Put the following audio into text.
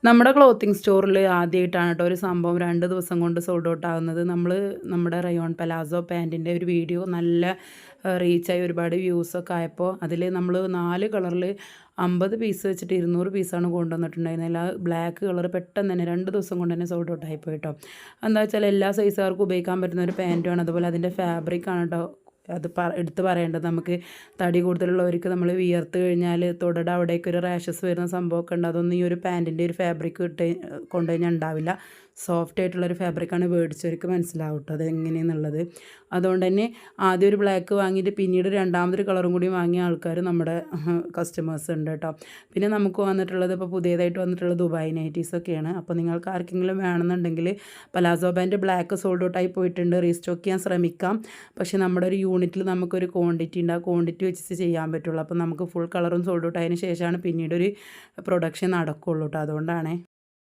നമ്മുടെ ക്ലോത്തിങ് സ്റ്റോറിൽ ആദ്യമായിട്ടാണ് കേട്ടോ ഒരു സംഭവം 2 ദിവസം കൊണ്ട് സോൾഡ് ഔട്ട് ആകുന്നത്. നമ്മുടെ റയോൺ പലാസോ പാൻറ്റിൻ്റെ ഒരു വീഡിയോ നല്ല റീച്ചായി ഒരുപാട് വ്യൂസൊക്കെ ആയപ്പോൾ അതിൽ നമ്മൾ 4 കളറിൽ 50 പീസ് വെച്ചിട്ട് 200 പീസാണ് കൊണ്ടുവന്നിട്ടുണ്ടായിരുന്നത്. എല്ലാ ബ്ലാക്ക് കളർ പെട്ടെന്ന് തന്നെ 2 ദിവസം കൊണ്ട് തന്നെ സോൾഡ് ഔട്ട് ആയിപ്പോയി കേട്ടോ. എന്താ വെച്ചാൽ എല്ലാ സൈസുകാർക്കും ഉപയോഗിക്കാൻ പറ്റുന്ന ഒരു പാൻറ്റുമാണ്. അതുപോലെ അതിൻ്റെ ഫാബ്രിക്കാണ് കേട്ടോ അത് എടുത്ത് പറയേണ്ടത്. നമുക്ക് തടി കൂടുതലുള്ളവർക്ക് നമ്മൾ വിയർത്ത് കഴിഞ്ഞാൽ തുടയുടെ അവിടേക്ക് ഒരു റാഷസ് വരുന്ന സംഭവമൊക്കെ ഉണ്ട്. അതൊന്നും ഈ ഒരു പാൻറ്റിൻ്റെ ഒരു ഫാബ്രിക് കൊണ്ടുകഴിഞ്ഞാൽ ഉണ്ടാവില്ല. സോഫ്റ്റ് ആയിട്ടുള്ളൊരു ഫാബ്രിക്കാണ് മേടിച്ചവർക്ക് മനസ്സിലാവും കേട്ടോ അത് എങ്ങനെയെന്നുള്ളത്. അതുകൊണ്ട് തന്നെ ആദ്യം ഒരു ബ്ലാക്ക് വാങ്ങിയിട്ട് പിന്നീട് രണ്ടാമതൊരു കളറും കൂടി വാങ്ങിയ ആൾക്കാർ നമ്മുടെ കസ്റ്റമേഴ്സ് ഉണ്ട് കേട്ടോ. പിന്നെ നമുക്ക് വന്നിട്ടുള്ളത് ഇപ്പോൾ പുതിയതായിട്ട് വന്നിട്ടുള്ള ദുബായ് നൈറ്റീസൊക്കെയാണ്. അപ്പോൾ നിങ്ങൾക്ക് ആർക്കെങ്കിലും വേണമെന്നുണ്ടെങ്കിൽ പലാസോ പാൻറ്റ് ബ്ലാക്ക് സോൾഡ് ഔട്ടായി പോയിട്ടുണ്ട്. റീസ്റ്റോക്ക് ചെയ്യാൻ ശ്രമിക്കാം. പക്ഷേ നമ്മുടെ ഒരു യൂണിറ്റിൽ നമുക്കൊരു ക്വാണ്ടിറ്റി ഉണ്ട്. ആ ക്വാണ്ടിറ്റി വെച്ച് ചെയ്യാൻ പറ്റുള്ളൂ. അപ്പോൾ നമുക്ക് ഫുൾ കളറും സോൾഡ് ഔട്ട് ആയതിന് ശേഷമാണ് പിന്നീട് ഒരു പ്രൊഡക്ഷൻ നടക്കുകയുള്ളൂ കേട്ടോ. അതുകൊണ്ടാണ്